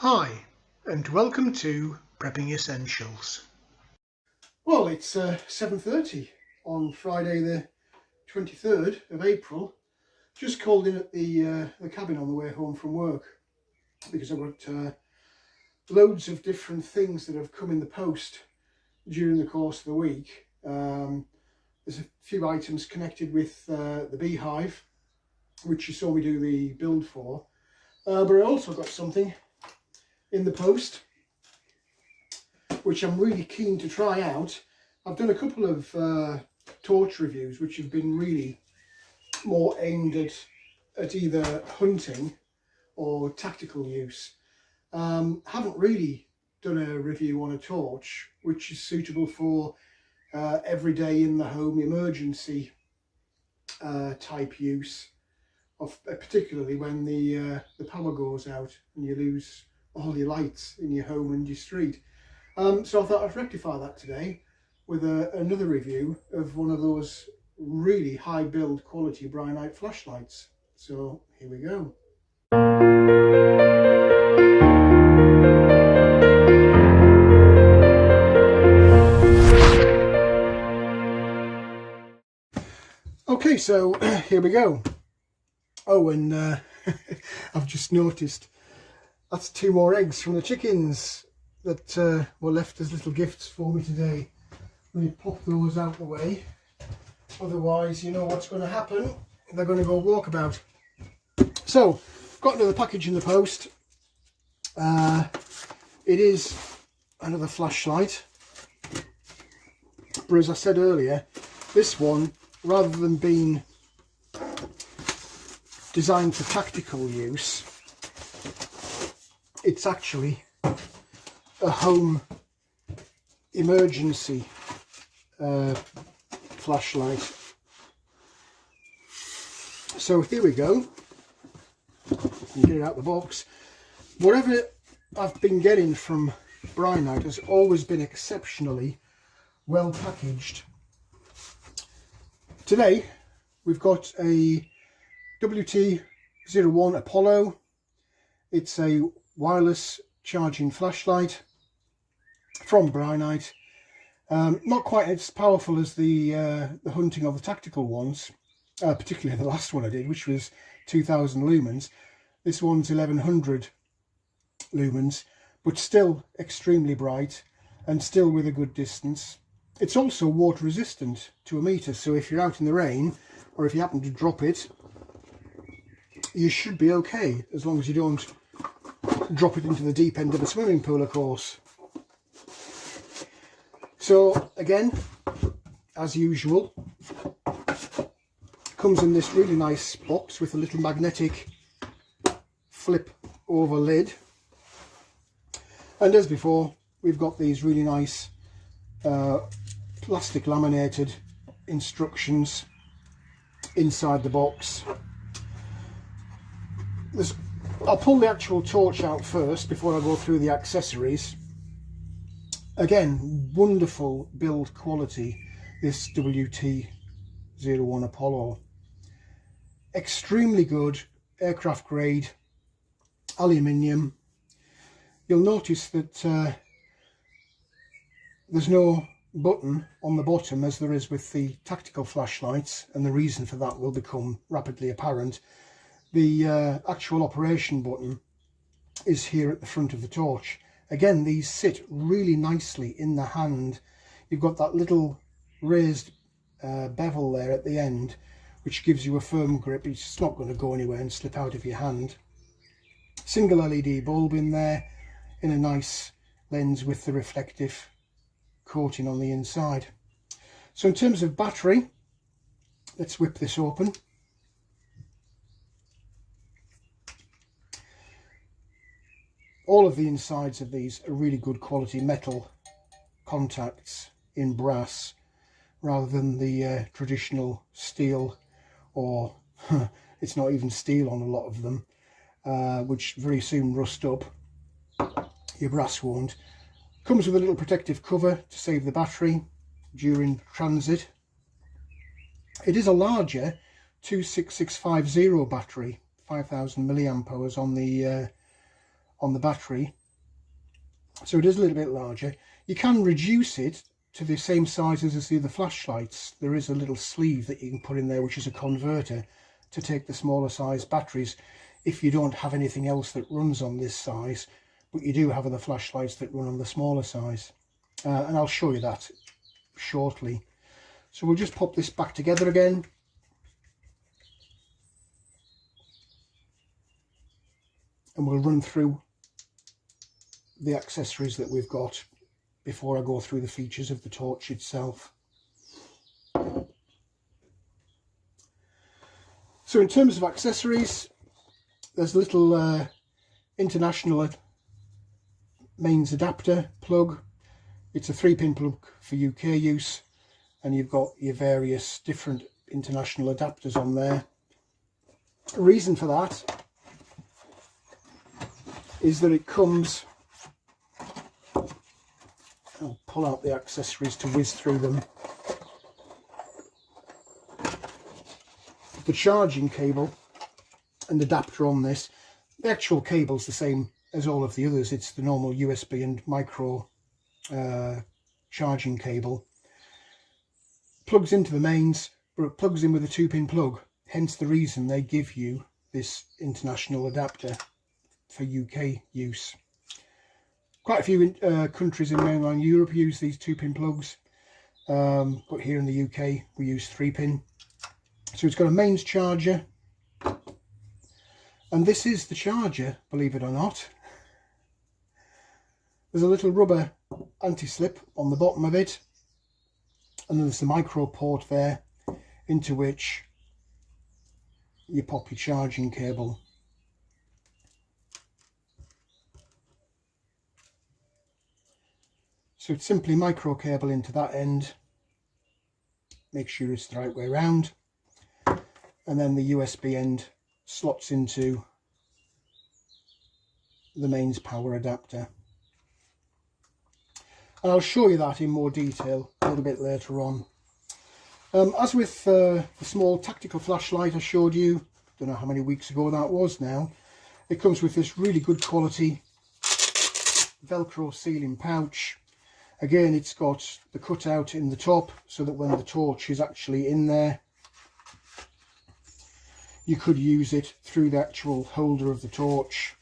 Hi, and welcome to Prepping Essentials. Well, it's 7:30 on Friday the 23rd of April. Just called in at the cabin on the way home from work because I've got loads of different things that have come in the post during the course of the week. There's a few items connected with the beehive, which you saw me do the build for, but I also got something in the post which I'm really keen to try out. I've done a couple of torch reviews which have been really more aimed at either hunting or tactical use. Haven't really done a review on a torch which is suitable for everyday in the home emergency type use, of particularly when the power goes out and you lose all your lights in your home and your street. So I thought I'd rectify that today with another review of one of those really high build quality Brinyte flashlights. So here we go. Okay, so here we go. Oh, and I've just noticed that's 2 more eggs from the chickens that were left as little gifts for me today. Let me pop those out the way, otherwise you know what's going to happen. They're going to go walkabout. So, got another package in the post. It is another flashlight, but as I said earlier, this one, rather than being designed for tactical use, it's actually a home emergency flashlight. So here we go. Get it out of the box. Whatever I've been getting from Brinyte has always been exceptionally well packaged. Today we've got a WT01 Apollo. It's a wireless charging flashlight from Brinyte. Not quite as powerful as the hunting or the tactical ones, particularly the last one I did, which was 2000 lumens. This one's 1100 lumens, but still extremely bright and still with a good distance. It's also water resistant to 1 meter, so if you're out in the rain or if you happen to drop it, you should be okay, as long as you don't drop it into the deep end of a swimming pool, of course. So again, as usual, comes in this really nice box with a little magnetic flip over lid, and as before we've got these really nice plastic laminated instructions inside the box. I'll pull the actual torch out first before I go through the accessories. Again, wonderful build quality, this WT01 Apollo. Extremely good aircraft grade aluminium. You'll notice that there's no button on the bottom as there is with the tactical flashlights, and the reason for that will become rapidly apparent. The actual operation button is here at the front of the torch. Again, these sit really nicely in the hand. You've got that little raised bevel there at the end, which gives you a firm grip. It's not going to go anywhere and slip out of your hand. Single LED bulb in there, in a nice lens with the reflective coating on the inside. So in terms of battery, let's whip this open. All of the insides of these are really good quality metal contacts in brass, rather than the traditional steel, or it's not even steel on a lot of them, which very soon rust up. Your brass won't. Comes with a little protective cover to save the battery during transit. It is a larger 26650 battery, 5000 milliamp hours on the on the battery, so it is a little bit larger. You can reduce it to the same sizes as the other flashlights. There is a little sleeve that you can put in there, which is a converter to take the smaller size batteries if you don't have anything else that runs on this size, but you do have other flashlights that run on the smaller size, and I'll show you that shortly. So we'll just pop this back together again. And we'll run through the accessories that we've got before I go through the features of the torch itself. So in terms of accessories, there's a little international mains adapter plug. It's a 3-pin plug for UK use, and you've got your various different international adapters on there. The reason for that is that it comes, I'll pull out the accessories to whiz through them. The charging cable and adapter on this, the actual cable's the same as all of the others. It's the normal USB and micro charging cable. Plugs into the mains, but it plugs in with a 2-pin plug, hence the reason they give you this international adapter for UK use. Quite a few countries in mainland Europe use these 2-pin plugs, but here in the UK we use 3-pin. So it's got a mains charger, and this is the charger, believe it or not. There's a little rubber anti-slip on the bottom of it, and there's the micro port there into which you pop your charging cable. So it's simply micro cable into that end, make sure it's the right way around, and then the USB end slots into the mains power adapter. And I'll show you that in more detail a little bit later on. As with the small tactical flashlight I showed you, don't know how many weeks ago that was now, it comes with this really good quality Velcro sealing pouch. Again, it's got the cutout in the top so that when the torch is actually in there, you could use it through the actual holder of the torch.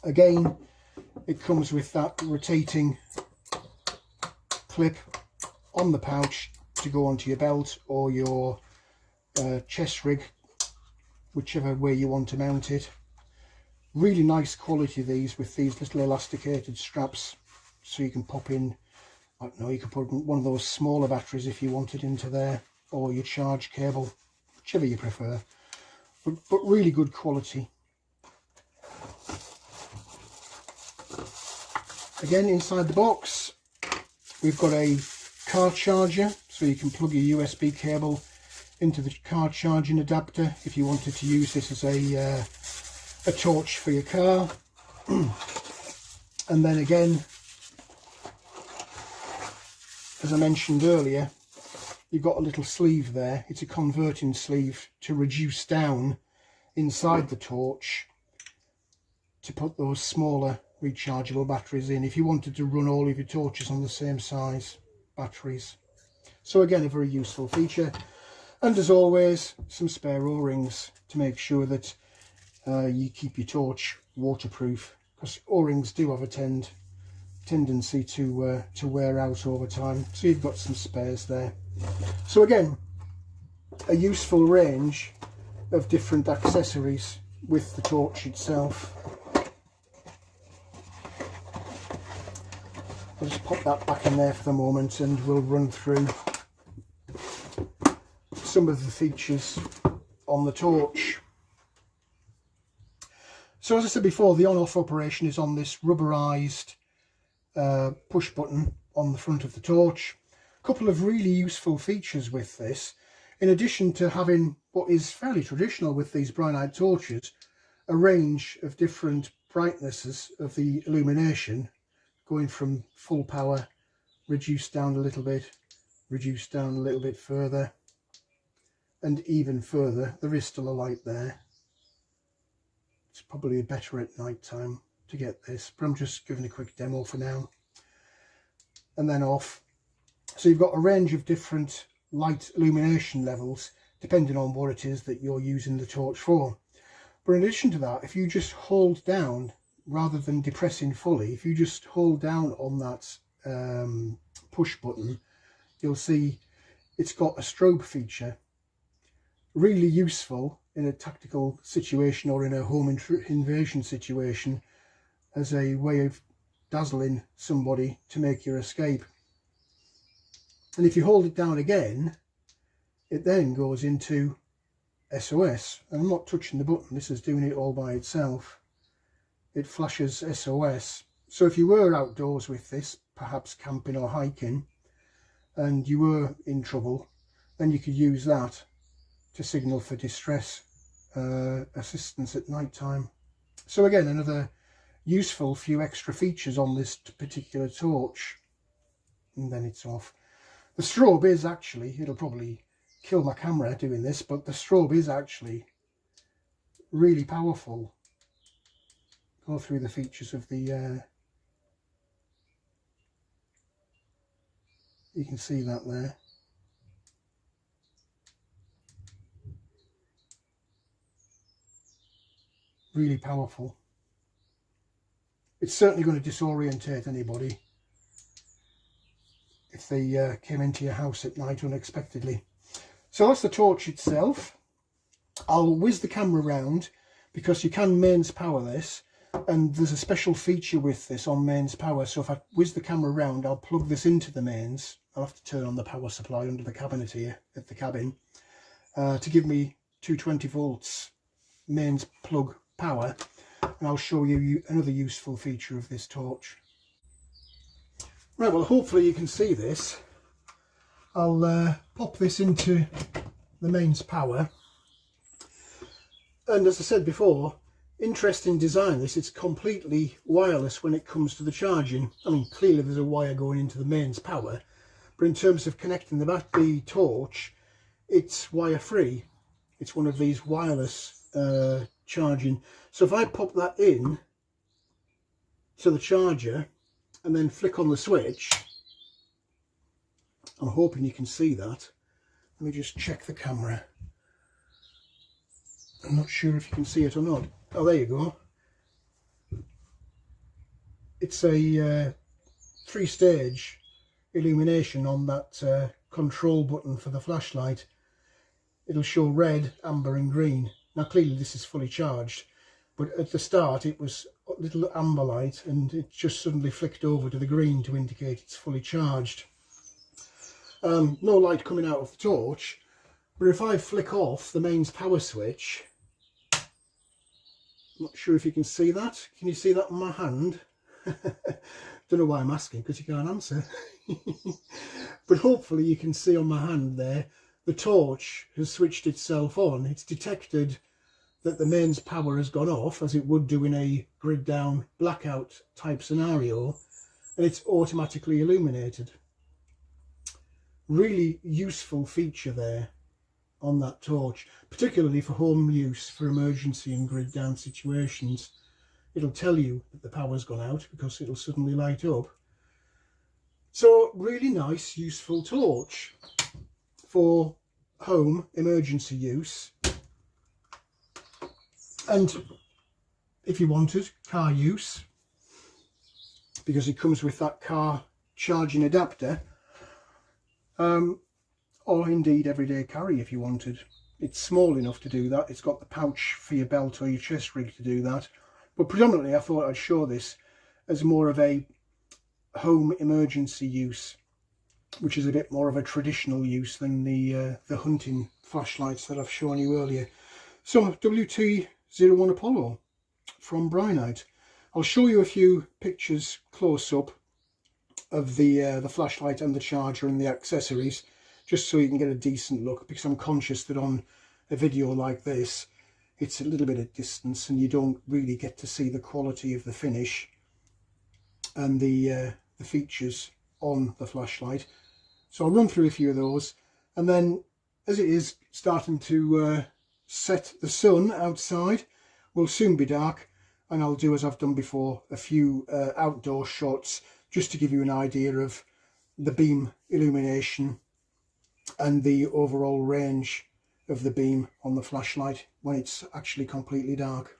Again, it comes with that rotating clip on the pouch to go onto your belt or your chest rig, whichever way you want to mount it. Really nice quality these, with these little elasticated straps, so you can pop in, I don't know, you could put one of those smaller batteries if you wanted into there, or your charge cable, whichever you prefer, but really good quality. Again, inside the box we've got a car charger, so you can plug your USB cable into the car charging adapter if you wanted to use this as a torch for your car. And then again, as I mentioned earlier, you've got a little sleeve there. It's a converting sleeve to reduce down inside the torch to put those smaller rechargeable batteries in if you wanted to run all of your torches on the same size batteries. So again, a very useful feature. And as always, some spare O-rings to make sure that you keep your torch waterproof, because O-rings do have a tendency to wear out over time, so you've got some spares there. So again, a useful range of different accessories with the torch itself. I'll just pop that back in there for the moment and we'll run through some of the features on the torch. So as I said before, the on-off operation is on this rubberized push button on the front of the torch. A couple of really useful features with this, in addition to having what is fairly traditional with these Brinyte torches, a range of different brightnesses of the illumination, going from full power, reduced down a little bit, reduced down a little bit further, and even further. There is still a light there, It's probably better at night time to get this, but I'm just giving a quick demo for now. And then off. So you've got a range of different light illumination levels depending on what it is that you're using the torch for. But in addition to that, if you just hold down, rather than depressing fully, if you just hold down on that push button, you'll see it's got a strobe feature. Really useful in a tactical situation or in a home invasion situation as a way of dazzling somebody to make your escape. And if you hold it down again, it then goes into SOS. And I'm not touching the button, this is doing it all by itself. It flashes SOS. So if you were outdoors with this, perhaps camping or hiking, and you were in trouble, then you could use that to signal for distress assistance at night time. So again, another useful few extra features on this particular torch. And then it's off. The strobe is actually, it'll probably kill my camera doing this, but the strobe is actually really powerful. Go through the features of the you can see that there. Really powerful. It's certainly going to disorientate anybody if they came into your house at night unexpectedly. So that's the torch itself. I'll whiz the camera around because you can mains power this, and there's a special feature with this on mains power. So if I whiz the camera around, I'll plug this into the mains. I'll have to turn on the power supply under the cabinet here at the cabin to give me 220 volts mains plug power, and I'll show you another useful feature of this torch. Right, well, hopefully you can see this. I'll pop this into the mains power, and as I said before, interesting design this. It's completely wireless when it comes to the charging. I mean, clearly there's a wire going into the mains power, but in terms of connecting the torch, it's wire free. It's one of these wireless charging. So if I pop that in to the charger and then flick on the switch, I'm hoping you can see that. Let me just check the camera. I'm not sure if you can see it or not. Oh, there you go. It's a 3-stage illumination on that control button for the flashlight. It'll show red, amber and green. Now clearly this is fully charged, but at the start it was a little amber light and it just suddenly flicked over to the green to indicate it's fully charged. No light coming out of the torch, but if I flick off the mains power switch, I'm not sure if you can see that. Can you see that on my hand? Don't know why I'm asking, because you can't answer. But hopefully you can see on my hand there, the torch has switched itself on. It's detected that the mains power has gone off, as it would do in a grid down blackout type scenario, and it's automatically illuminated. Really useful feature there on that torch, particularly for home use, for emergency and grid down situations. It'll tell you that the power's gone out because it'll suddenly light up. So really nice, useful torch for home emergency use, and if you wanted car use, because it comes with that car charging adapter, or indeed everyday carry if you wanted. It's small enough to do that. It's got the pouch for your belt or your chest rig to do that, but predominantly I thought I'd show this as more of a home emergency use, which is a bit more of a traditional use than the hunting flashlights that I've shown you earlier. So WT01 Apollo from Brinyte. I'll show you a few pictures close up of the flashlight and the charger and the accessories, just so you can get a decent look, because I'm conscious that on a video like this it's a little bit of distance and you don't really get to see the quality of the finish and the features on the flashlight. So I'll run through a few of those, and then as it is starting to set the sun outside, will soon be dark, and I'll do as I've done before, a few outdoor shots just to give you an idea of the beam illumination and the overall range of the beam on the flashlight when it's actually completely dark.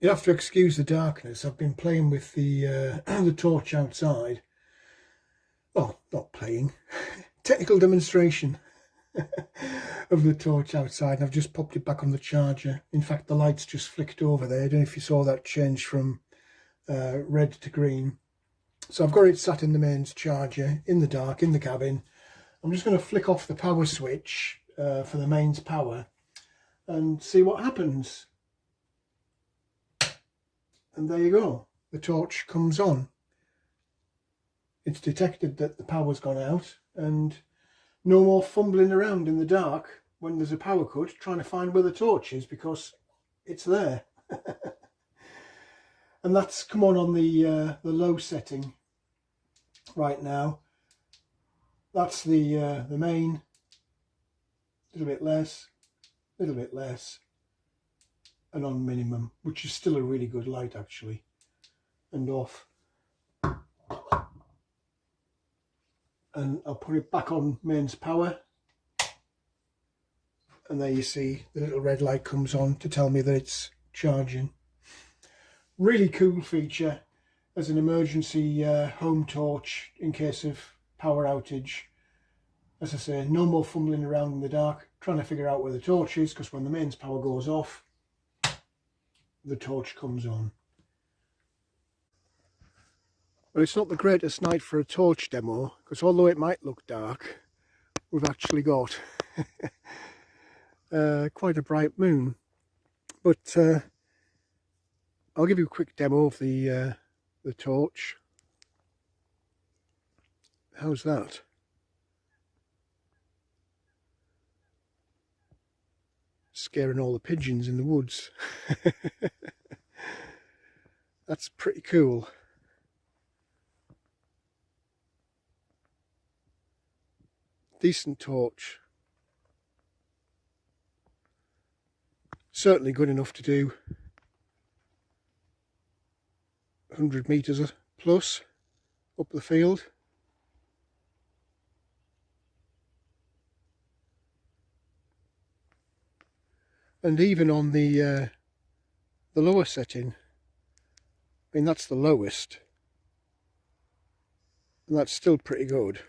You have to excuse the darkness. I've been playing with the the torch outside. Well, not playing, technical demonstration of the torch outside. And I've just popped it back on the charger. In fact, the lights just flicked over there. I don't know if you saw that change from red to green. So I've got it sat in the mains charger in the dark in the cabin. I'm just going to flick off the power switch for the mains power and see what happens. And there you go, the torch comes on. It's detected that the power's gone out, and no more fumbling around in the dark when there's a power cut trying to find where the torch is, because it's there. And that's come on the low setting right now. That's the main, a little bit less, and on minimum, which is still a really good light actually, and off. And I'll put it back on mains power, and there you see the little red light comes on to tell me that it's charging. Really cool feature as an emergency home torch in case of power outage. As I say, no more fumbling around in the dark trying to figure out where the torch is, because when the mains power goes off, the torch comes on. Well, it's not the greatest night for a torch demo, because although it might look dark, we've actually got quite a bright moon. But I'll give you a quick demo of the torch. How's that? Scaring all the pigeons in the woods. That's pretty cool. Decent torch. Certainly good enough to do 100 metres plus up the field. And even on the lower setting, I mean that's the lowest, and that's still pretty good.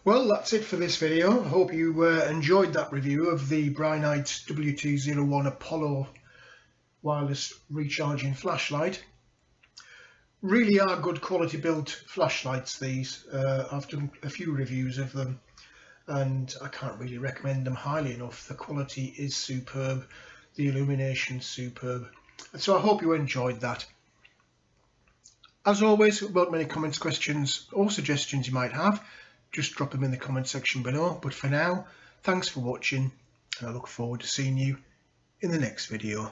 Well, that's it for this video. I hope you enjoyed that review of the Brinyte WT01 Apollo wireless recharging flashlight. Really are good quality built flashlights these. I've done a few reviews of them and I can't really recommend them highly enough. The quality is superb, the illumination's superb, and so I hope you enjoyed that. As always, welcome any comments, questions or suggestions you might have. Just drop them in the comment section below, but for now, thanks for watching and I look forward to seeing you in the next video.